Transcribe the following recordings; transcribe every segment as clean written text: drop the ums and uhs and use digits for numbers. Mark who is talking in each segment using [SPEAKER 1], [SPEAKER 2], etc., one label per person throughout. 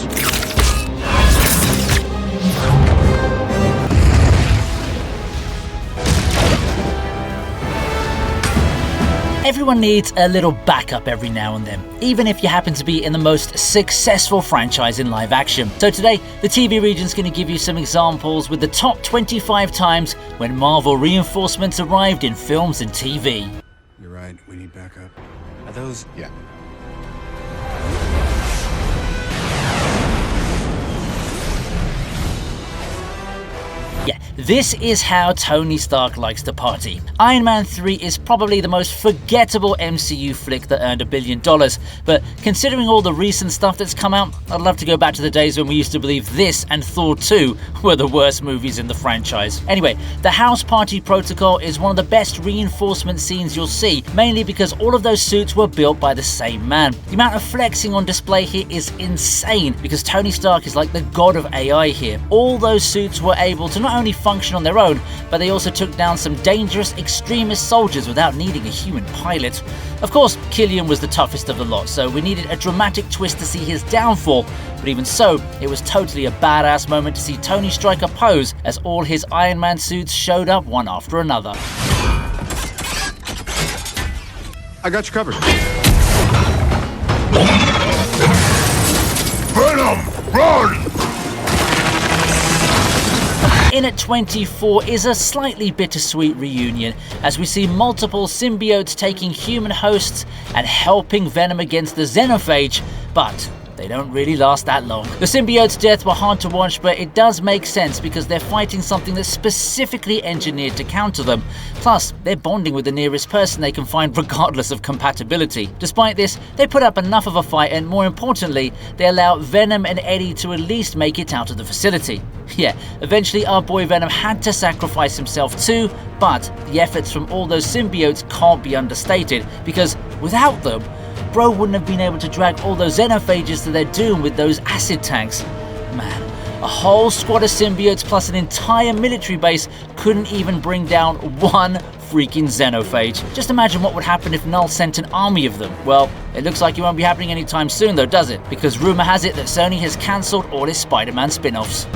[SPEAKER 1] Fuse!
[SPEAKER 2] Everyone needs a little backup every now and then, even if you happen to be in the most successful franchise in live action. So today, the TV Regent's going to give you some examples with the top 25 times when Marvel reinforcements arrived in films and TV.
[SPEAKER 1] You're right, we need backup. Are those? Yeah.
[SPEAKER 2] Yeah, this is how Tony Stark likes to party. Iron Man 3 is probably the most forgettable MCU flick that earned $1 billion, but considering all the recent stuff that's come out, I'd love to go back to the days when we used to believe this and Thor 2 were the worst movies in the franchise. Anyway, the House Party Protocol is one of the best reinforcement scenes you'll see, mainly because all of those suits were built by the same man. The amount of flexing on display here is insane, because Tony Stark is like the god of AI here. All those suits were able to not only function on their own, but they also took down some dangerous extremist soldiers without needing a human pilot. Of course, Killian was the toughest of the lot, so we needed a dramatic twist to see his downfall, but even so, it was totally a badass moment to see Tony strike a pose as all his Iron Man suits showed up one after another.
[SPEAKER 1] I got you covered.
[SPEAKER 3] Venom, run!
[SPEAKER 2] In at 24 is a slightly bittersweet reunion, as we see multiple symbiotes taking human hosts and helping Venom against the Xenophage, but they don't really last that long. The symbiotes' deaths were hard to watch, but it does make sense because they're fighting something that's specifically engineered to counter them. Plus, they're bonding with the nearest person they can find regardless of compatibility. Despite this, they put up enough of a fight, and more importantly, they allow Venom and Eddie to at least make it out of the facility. Yeah, eventually our boy Venom had to sacrifice himself too, but the efforts from all those symbiotes can't be understated, because without them, bro wouldn't have been able to drag all those xenophages to their doom with those acid tanks. Man, a whole squad of symbiotes plus an entire military base couldn't even bring down one freaking xenophage. Just imagine what would happen if Null sent an army of them. Well, it looks like it won't be happening anytime soon though, does it? Because rumor has it that Sony has cancelled all its Spider-Man spin-offs.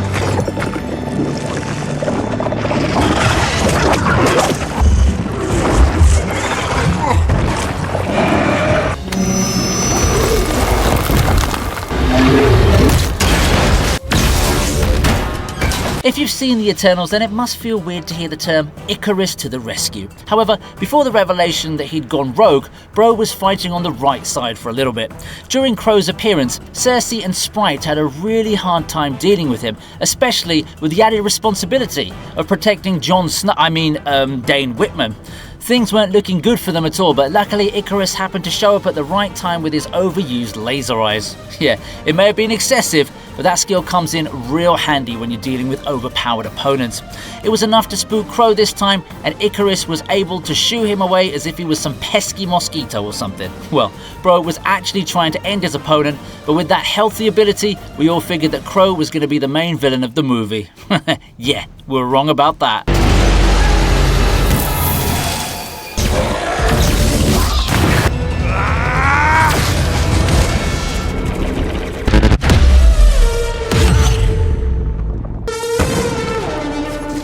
[SPEAKER 2] If you've seen the Eternals, then it must feel weird to hear the term Icarus to the rescue. However, before the revelation that he'd gone rogue, Bro was fighting on the right side for a little bit. During Crow's appearance, Cersei and Sprite had a really hard time dealing with him, especially with the added responsibility of protecting Dane Whitman. Things weren't looking good for them at all, but luckily Icarus happened to show up at the right time with his overused laser eyes. Yeah, it may have been excessive, but that skill comes in real handy when you're dealing with overpowered opponents. It was enough to spook Crow this time, and Icarus was able to shoo him away as if he was some pesky mosquito or something. Well, Bro was actually trying to end his opponent, but with that healthy ability, we all figured that Crow was going to be the main villain of the movie. Yeah, we're wrong about that.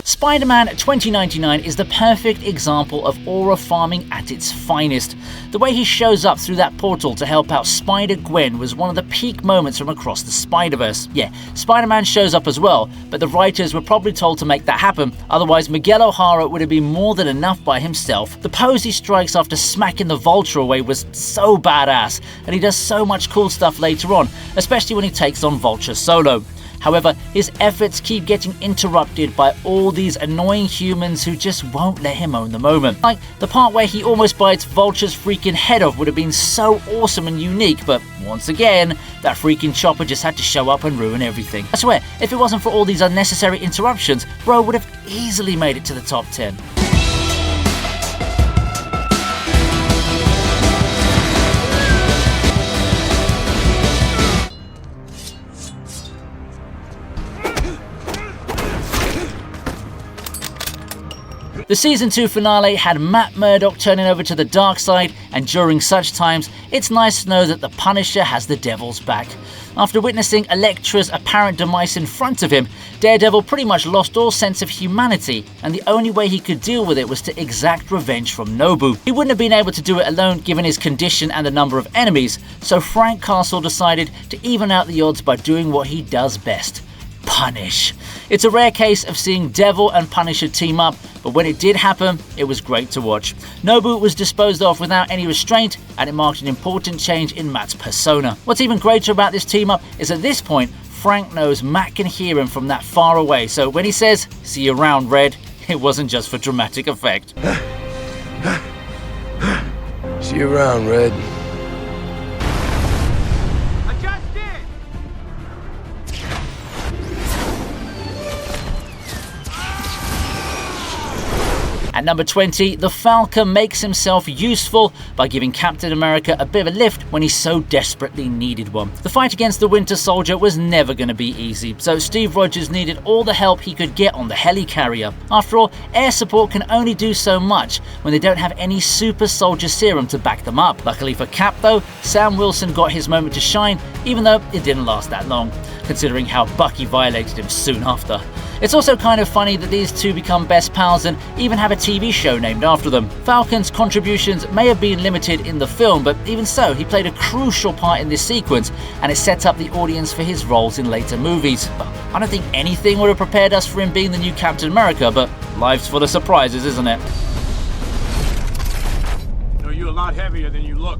[SPEAKER 2] Spider-Man 2099 is the perfect example of aura farming at its finest. The way he shows up through that portal to help out Spider-Gwen was one of the peak moments from across the Spider-Verse. Yeah, Spider-Man shows up as well, but the writers were probably told to make that happen, otherwise Miguel O'Hara would have been more than enough by himself. The pose he strikes after smacking the Vulture away was so badass, and he does so much cool stuff later on, especially when he takes on Vulture solo. However, his efforts keep getting interrupted by all these annoying humans who just won't let him own the moment. Like, the part where he almost bites Vulture's freaking head off would have been so awesome and unique, but once again, that freaking chopper just had to show up and ruin everything. I swear, if it wasn't for all these unnecessary interruptions, Bro would have easily made it to the top 10. The Season 2 finale had Matt Murdock turning over to the dark side, and during such times, it's nice to know that the Punisher has the Devil's back. After witnessing Elektra's apparent demise in front of him, Daredevil pretty much lost all sense of humanity, and the only way he could deal with it was to exact revenge from Nobu. He wouldn't have been able to do it alone given his condition and the number of enemies, so Frank Castle decided to even out the odds by doing what he does best: punish. It's a rare case of seeing Devil and Punisher team up, but when it did happen, it was great to watch. Nobu was disposed of without any restraint, and it marked an important change in Matt's persona. What's even greater about this team up is at this point, Frank knows Matt can hear him from that far away, so when he says, "See you around, Red," it wasn't just for dramatic effect.
[SPEAKER 4] See you around, Red.
[SPEAKER 2] At number 20, the Falcon makes himself useful by giving Captain America a bit of a lift when he so desperately needed one. The fight against the Winter Soldier was never going to be easy, so Steve Rogers needed all the help he could get on the helicarrier. After all, air support can only do so much when they don't have any super soldier serum to back them up. Luckily for Cap though, Sam Wilson got his moment to shine, even though it didn't last that long, considering how Bucky violated him soon after. It's also kind of funny that these two become best pals and even have a TV show named after them. Falcon's contributions may have been limited in the film, but even so, he played a crucial part in this sequence, and it set up the audience for his roles in later movies. But I don't think anything would have prepared us for him being the new Captain America, but life's full of surprises, isn't it?
[SPEAKER 3] No, you're a lot heavier than you look.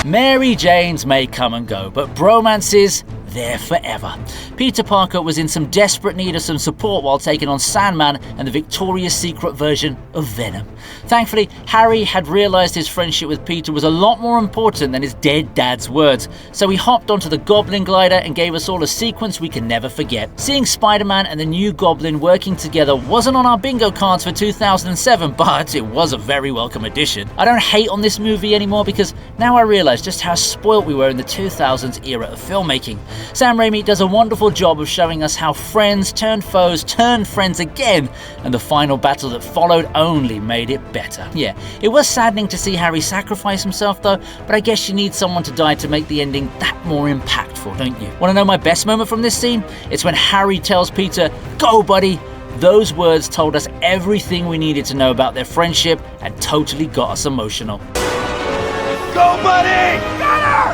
[SPEAKER 2] Mary Janes may come and go, but bromances, they're forever. Peter Parker was in some desperate need of some support while taking on Sandman and the Victoria's Secret version of Venom. Thankfully, Harry had realised his friendship with Peter was a lot more important than his dead dad's words, so he hopped onto the Goblin glider and gave us all a sequence we can never forget. Seeing Spider-Man and the new Goblin working together wasn't on our bingo cards for 2007, but it was a very welcome addition. I don't hate on this movie anymore because now I realise just how spoilt we were in the 2000s era of filmmaking. Sam Raimi does a wonderful job of showing us how friends turned foes turned friends again, and the final battle that followed only made it better. Yeah, it was saddening to see Harry sacrifice himself though, but I guess you need someone to die to make the ending that more impactful, don't you? Want to know my best moment from this scene? It's when Harry tells Peter, "Go, buddy!" Those words told us everything we needed to know about their friendship and totally got us emotional.
[SPEAKER 3] Go, buddy! Got her!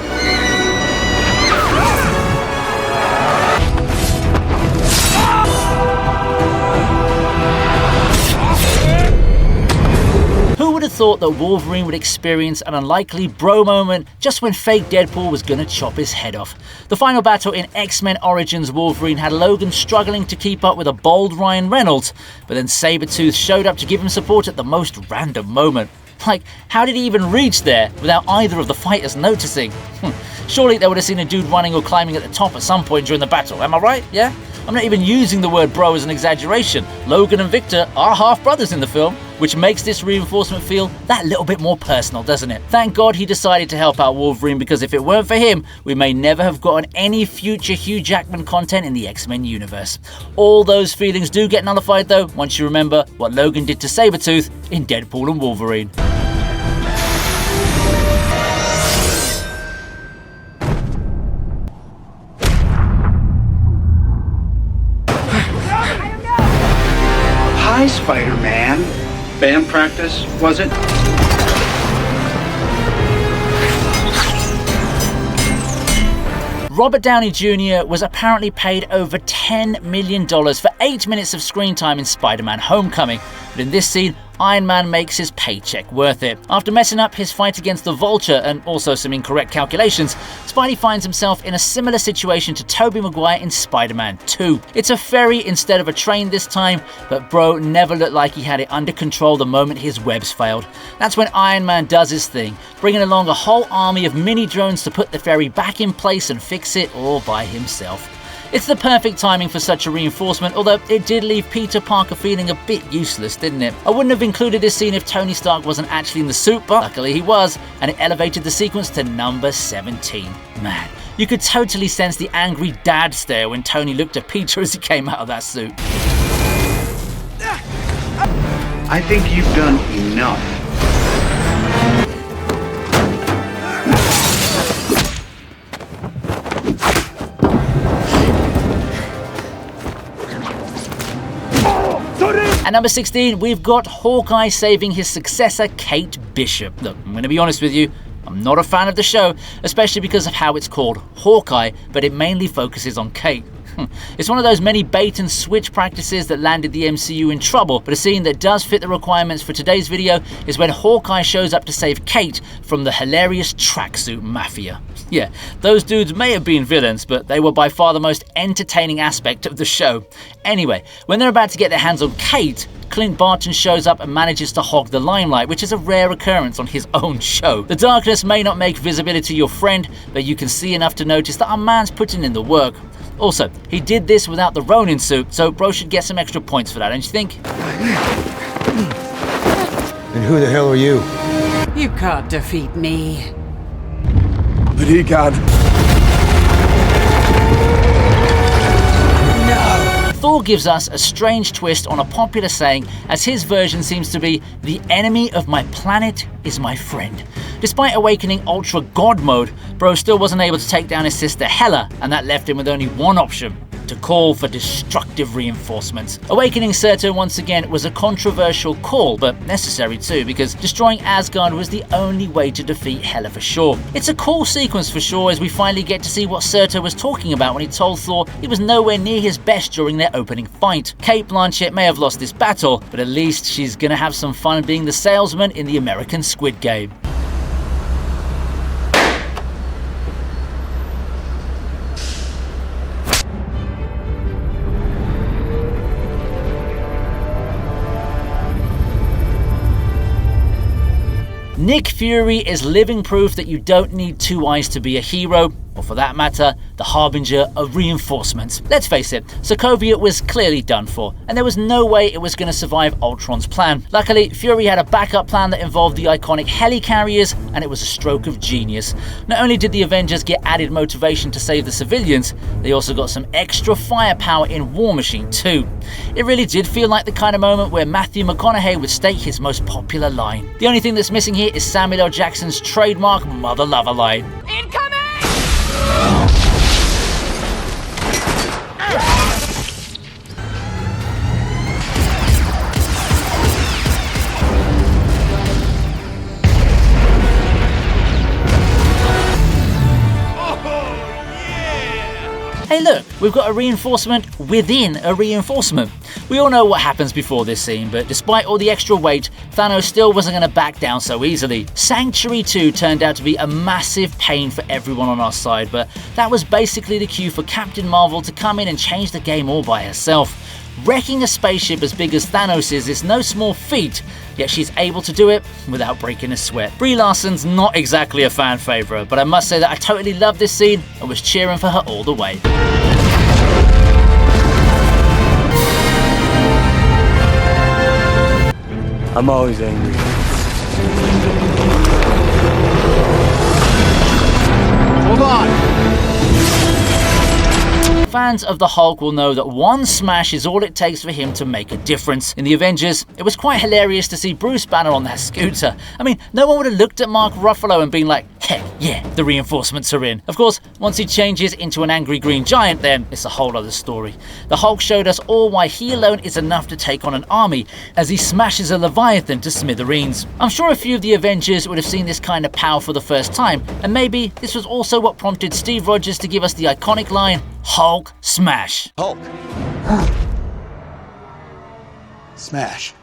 [SPEAKER 2] Who would have thought that Wolverine would experience an unlikely bro moment just when fake Deadpool was gonna chop his head off? The final battle in X-Men Origins Wolverine had Logan struggling to keep up with a bold Ryan Reynolds, but then Sabretooth showed up to give him support at the most random moment. Like, how did he even reach there without either of the fighters noticing? Surely they would have seen a dude running or climbing at the top at some point during the battle, am I right? Yeah? I'm not even using the word bro as an exaggeration. Logan and Victor are half-brothers in the film, which makes this reinforcement feel that little bit more personal, doesn't it? Thank God he decided to help out Wolverine, because if it weren't for him, we may never have gotten any future Hugh Jackman content in the X-Men universe. All those feelings do get nullified though, once you remember what Logan did to Sabretooth in Deadpool and Wolverine.
[SPEAKER 5] Hi, Spider-Man. Band practice, was it?
[SPEAKER 2] Robert Downey Jr. was apparently paid over $10 million for 8 minutes of screen time in Spider-Man Homecoming, but in this scene, Iron Man makes his paycheck worth it. After messing up his fight against the Vulture and also some incorrect calculations, Spidey finds himself in a similar situation to Tobey Maguire in Spider-Man 2. It's a ferry instead of a train this time, but bro never looked like he had it under control the moment his webs failed. That's when Iron Man does his thing, bringing along a whole army of mini drones to put the ferry back in place and fix it all by himself. It's the perfect timing for such a reinforcement, although it did leave Peter Parker feeling a bit useless, didn't it? I wouldn't have included this scene if Tony Stark wasn't actually in the suit, but luckily he was, and it elevated the sequence to number 17. Man, You could totally sense the angry dad stare when Tony looked at Peter as he came out of that suit.
[SPEAKER 5] I think you've done enough.
[SPEAKER 2] At number 16, we've got Hawkeye saving his successor, Kate Bishop. Look, I'm going to be honest with you, I'm not a fan of the show, especially because of how it's called Hawkeye, but it mainly focuses on Kate. It's one of those many bait and switch practices that landed the MCU in trouble, but a scene that does fit the requirements for today's video is when Hawkeye shows up to save Kate from the hilarious tracksuit mafia. Yeah, those dudes may have been villains, but they were by far the most entertaining aspect of the show. Anyway, when they're about to get their hands on Kate, Clint Barton shows up and manages to hog the limelight, which is a rare occurrence on his own show. The darkness may not make visibility your friend, but you can see enough to notice that our man's putting in the work. Also, he did this without the Ronin suit, so bro should get some extra points for that, don't you think?
[SPEAKER 4] And who the hell are you?
[SPEAKER 6] You can't defeat me.
[SPEAKER 1] But he can.
[SPEAKER 2] Thor gives us a strange twist on a popular saying, as his version seems to be, "The enemy of my planet is my friend." Despite awakening Ultra God mode, bro still wasn't able to take down his sister Hela, and that left him with only one option: to call for destructive reinforcements. Awakening Surtur once again was a controversial call, but necessary too, because destroying Asgard was the only way to defeat Hela for sure. It's a cool sequence for sure, as we finally get to see what Surtur was talking about when he told Thor he was nowhere near his best during their opening fight. Cate Blanchett may have lost this battle, but at least she's gonna have some fun being the salesman in the American Squid Game. Nick Fury is living proof that you don't need two eyes to be a hero, or for that matter, the harbinger of reinforcements. Let's face it, Sokovia was clearly done for, and there was no way it was going to survive Ultron's plan. Luckily, Fury had a backup plan that involved the iconic helicarriers, and it was a stroke of genius. Not only did the Avengers get added motivation to save the civilians, they also got some extra firepower in War Machine too. It really did feel like the kind of moment where Matthew McConaughey would state his most popular line. The only thing that's missing here is Samuel L. Jackson's trademark mother lover line. Hey look, we've got a reinforcement within a reinforcement. We all know what happens before this scene, but despite all the extra weight, Thanos still wasn't going to back down so easily. Sanctuary 2 turned out to be a massive pain for everyone on our side, but that was basically the cue for Captain Marvel to come in and change the game all by herself. Wrecking a spaceship as big as Thanos is no small feat, yet she's able to do it without breaking a sweat. Brie Larson's not exactly a fan favourite, but I must say that I totally loved this scene and was cheering for her all the way.
[SPEAKER 4] I'm always angry.
[SPEAKER 1] Hold on!
[SPEAKER 2] Fans of the Hulk will know that one smash is all it takes for him to make a difference. In the Avengers, it was quite hilarious to see Bruce Banner on that scooter. I mean, no one would have looked at Mark Ruffalo and been like, heck yeah, the reinforcements are in. Of course, once he changes into an angry green giant, then it's a whole other story. The Hulk showed us all why he alone is enough to take on an army, as he smashes a Leviathan to smithereens. I'm sure a few of the Avengers would have seen this kind of power for the first time, and maybe this was also what prompted Steve Rogers to give us the iconic line, Hulk smash.
[SPEAKER 1] Hulk. Smash.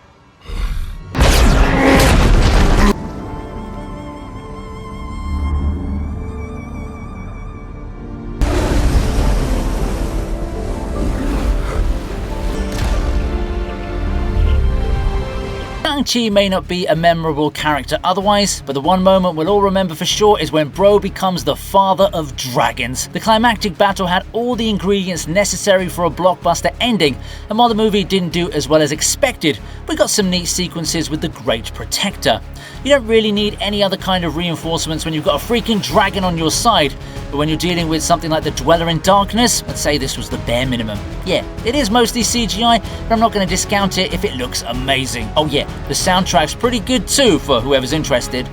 [SPEAKER 2] Shang-Chi may not be a memorable character otherwise, but the one moment we'll all remember for sure is when Bro becomes the father of dragons. The climactic battle had all the ingredients necessary for a blockbuster ending, and while the movie didn't do as well as expected, we got some neat sequences with the Great Protector. You don't really need any other kind of reinforcements when you've got a freaking dragon on your side, but when you're dealing with something like the Dweller in Darkness, I'd say this was the bare minimum. Yeah, it is mostly CGI, but I'm not going to discount it if it looks amazing. Oh yeah, the soundtrack's pretty good too for whoever's interested.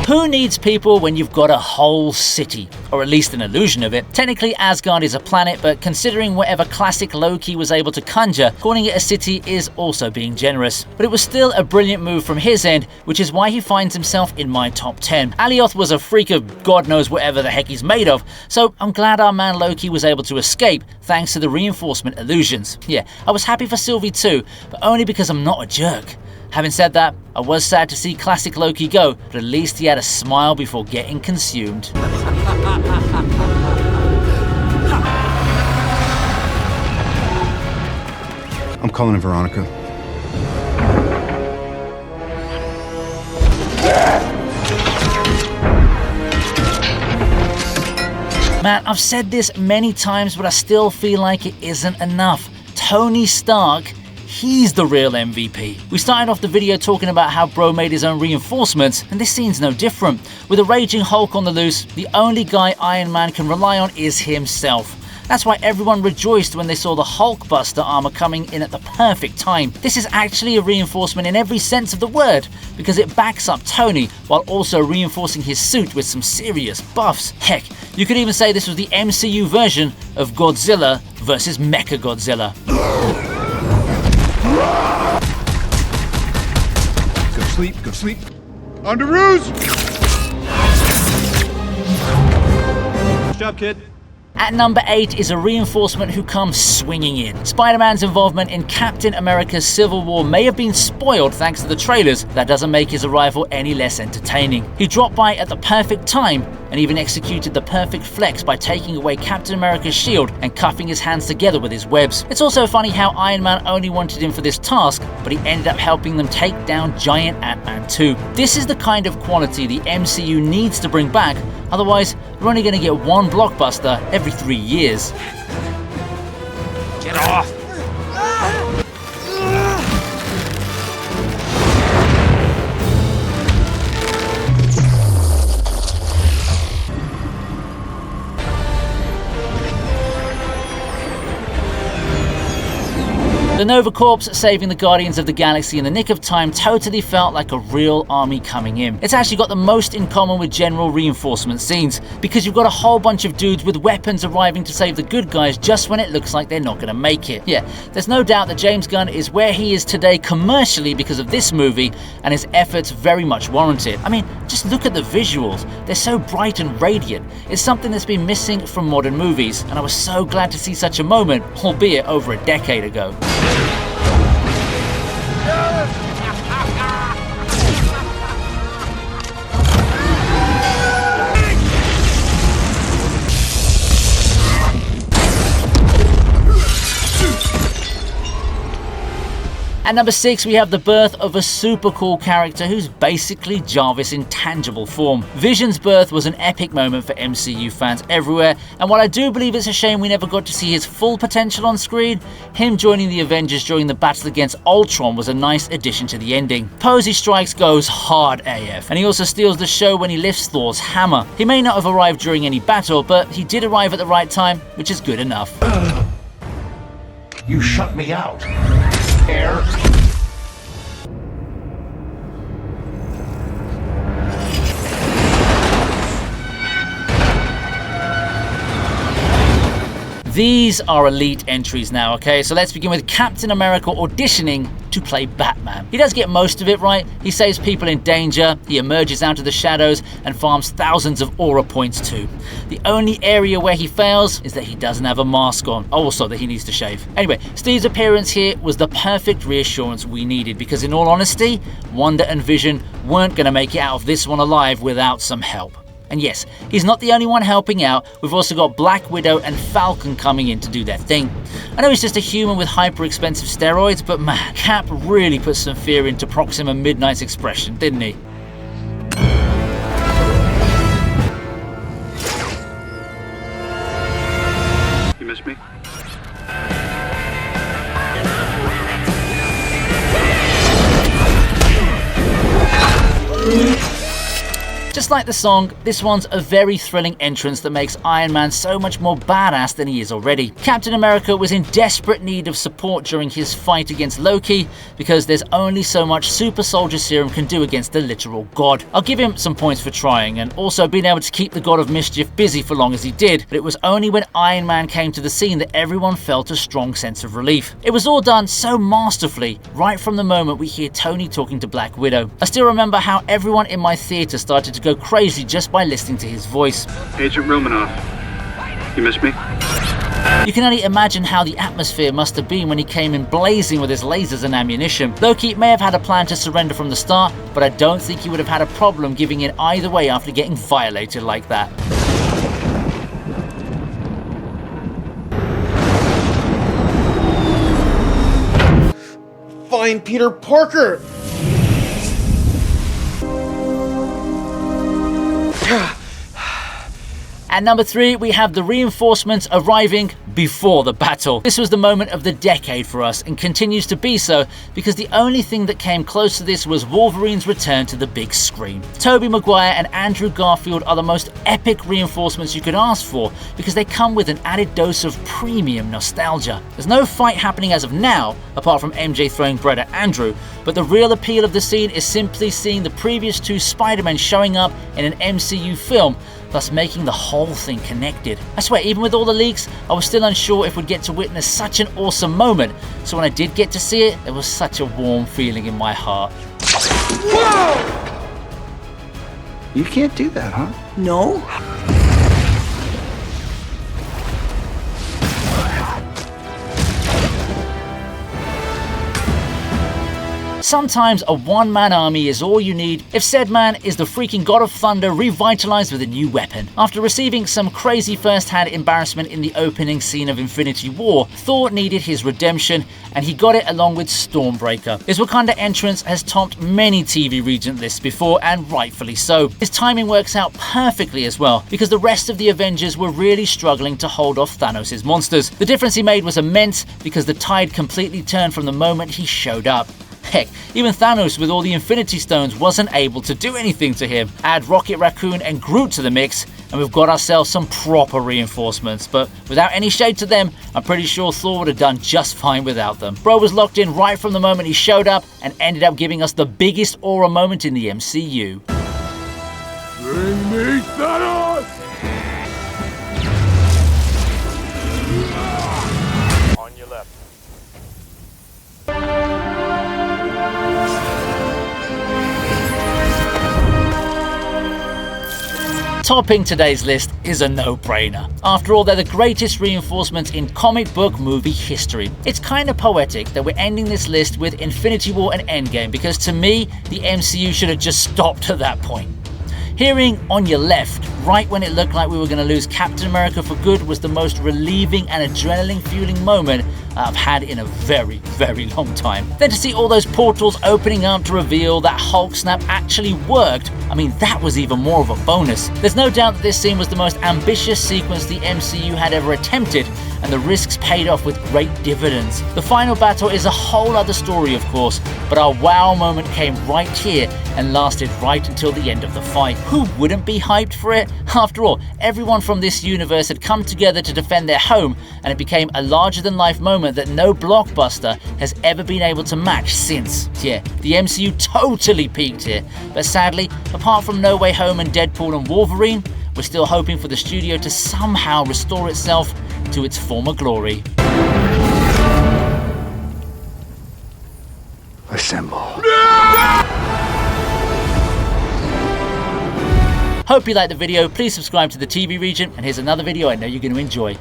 [SPEAKER 2] Who needs people when you've got a whole city? Or at least an illusion of it. Technically, Asgard is a planet, but considering whatever classic Loki was able to conjure, calling it a city is also being generous. But it was still a brilliant move from his end, which is why he finds himself in my top 10. Alioth was a freak of God knows whatever the heck he's made of, so I'm glad our man Loki was able to escape thanks to the reinforcement illusions. Yeah, I was happy for Sylvie too, but only because I'm not a jerk. Having said that, I was sad to see classic Loki go, but at least he had a smile before getting consumed.
[SPEAKER 7] I'm calling in Veronica.
[SPEAKER 2] Man, I've said this many times, but I still feel like it isn't enough. Tony Stark, he's the real MVP. We started off the video talking about how Bro made his own reinforcements, and this scene's no different. With a raging Hulk on the loose, the only guy Iron Man can rely on is himself. That's why everyone rejoiced when they saw the Hulkbuster armor coming in at the perfect time. This is actually a reinforcement in every sense of the word, because it backs up Tony while also reinforcing his suit with some serious buffs. Heck, you could even say this was the MCU version of Godzilla versus Mechagodzilla.
[SPEAKER 7] Go sleep. Under ruse! Good job, kid.
[SPEAKER 2] At number 8 is a reinforcement who comes swinging in. Spider-Man's involvement in Captain America's Civil War may have been spoiled thanks to the trailers, but that doesn't make his arrival any less entertaining. He dropped by at the perfect time and even executed the perfect flex by taking away Captain America's shield and cuffing his hands together with his webs. It's also funny how Iron Man only wanted him for this task, but he ended up helping them take down Giant Ant-Man too. This is the kind of quality the MCU needs to bring back, otherwise we're only going to get one blockbuster every 3 years.
[SPEAKER 3] Get off!
[SPEAKER 2] The Nova Corps saving the Guardians of the Galaxy in the nick of time totally felt like a real army coming in. It's actually got the most in common with general reinforcement scenes, because you've got a whole bunch of dudes with weapons arriving to save the good guys just when it looks like they're not going to make it. Yeah, there's no doubt that James Gunn is where he is today commercially because of this movie, and his efforts very much warranted. I mean, just look at the visuals. They're so bright and radiant. It's something that's been missing from modern movies, and I was so glad to see such a moment, albeit over a decade ago. At number 6, we have the birth of a super cool character who's basically Jarvis in tangible form. Vision's birth was an epic moment for MCU fans everywhere, and while I do believe it's a shame we never got to see his full potential on screen, him joining the Avengers during the battle against Ultron was a nice addition to the ending. Posey Strikes goes hard AF, and he also steals the show when he lifts Thor's hammer. He may not have arrived during any battle, but he did arrive at the right time, which is good enough.
[SPEAKER 8] You shut me out. Air.
[SPEAKER 2] These are elite entries now, okay? So let's begin with Captain America auditioning to play Batman. He does get most of it right. He saves people in danger, he emerges out of the shadows, and farms thousands of aura points too. The only area where he fails is that he doesn't have a mask on. Also that he needs to shave. Anyway, Steve's appearance here was the perfect reassurance we needed, because in all honesty, Wanda and Vision weren't going to make it out of this one alive without some help. And yes, he's not the only one helping out. We've also got Black Widow and Falcon coming in to do their thing. I know he's just a human with hyper expensive steroids, but man, Cap really put some fear into Proxima Midnight's expression, didn't he?
[SPEAKER 5] You miss me?
[SPEAKER 2] Just like the song, this one's a very thrilling entrance that makes Iron Man so much more badass than he is already. Captain America was in desperate need of support during his fight against Loki, because there's only so much super soldier serum can do against the literal god. I'll give him some points for trying, and also being able to keep the god of mischief busy for long as he did, but it was only when Iron Man came to the scene that everyone felt a strong sense of relief. It was all done so masterfully, right from the moment we hear Tony talking to Black Widow. I still remember how everyone in my theater started to go crazy just by listening to his voice.
[SPEAKER 5] Agent Romanoff, you miss me?
[SPEAKER 2] You can only imagine how the atmosphere must have been when he came in blazing with his lasers and ammunition. Loki may have had a plan to surrender from the start, but I don't think he would have had a problem giving in either way after getting violated like that.
[SPEAKER 9] Find Peter Parker!
[SPEAKER 2] At number 3, we have the reinforcements arriving before the battle. This was the moment of the decade for us, and continues to be so, because the only thing that came close to this was Wolverine's return to the big screen. Tobey Maguire and Andrew Garfield are the most epic reinforcements you could ask for, because they come with an added dose of premium nostalgia. There's no fight happening as of now, apart from MJ throwing bread at Andrew, but the real appeal of the scene is simply seeing the previous 2 Spider-Men showing up in an MCU film, thus making the whole thing connected. I swear, even with all the leaks, I was still unsure if we'd get to witness such an awesome moment, so when I did get to see it, there was such a warm feeling in my heart.
[SPEAKER 5] Whoa! You can't do that, huh?
[SPEAKER 9] No?
[SPEAKER 2] Sometimes a one-man army is all you need if said man is the freaking God of Thunder revitalized with a new weapon. After receiving some crazy first-hand embarrassment in the opening scene of Infinity War, Thor needed his redemption, and he got it along with Stormbreaker. His Wakanda entrance has topped many TV Regent lists before, and rightfully so. His timing works out perfectly as well, because the rest of the Avengers were really struggling to hold off Thanos' monsters. The difference he made was immense, because the tide completely turned from the moment he showed up. Heck, even Thanos with all the Infinity Stones wasn't able to do anything to him. Add Rocket Raccoon and Groot to the mix, and we've got ourselves some proper reinforcements, but without any shade to them, I'm pretty sure Thor would have done just fine without them. Bro was locked in right from the moment he showed up, and ended up giving us the biggest aura moment in the MCU.
[SPEAKER 3] Bring me Thanos! On your left.
[SPEAKER 2] Topping today's list is a no-brainer. After all, they're the greatest reinforcements in comic book movie history. It's kind of poetic that we're ending this list with Infinity War and Endgame, because to me, the MCU should have just stopped at that point. Hearing On Your Left, right when it looked like we were going to lose Captain America for good, was the most relieving and adrenaline-fueling moment I've had in a very, very long time. Then to see all those portals opening up to reveal that Hulk snap actually worked, I mean, that was even more of a bonus. There's no doubt that this scene was the most ambitious sequence the MCU had ever attempted, and the risks paid off with great dividends. The final battle is a whole other story, of course, but our wow moment came right here and lasted right until the end of the fight. Who wouldn't be hyped for it? After all, everyone from this universe had come together to defend their home, and it became a larger-than-life moment that no blockbuster has ever been able to match since. Yeah, the MCU totally peaked here, but sadly, apart from No Way Home and Deadpool and Wolverine, we're still hoping for the studio to somehow restore itself to its former glory.
[SPEAKER 1] Assemble.
[SPEAKER 2] Hope you liked the video. Please subscribe to the TV Regent, and here's another video I know you're going to enjoy.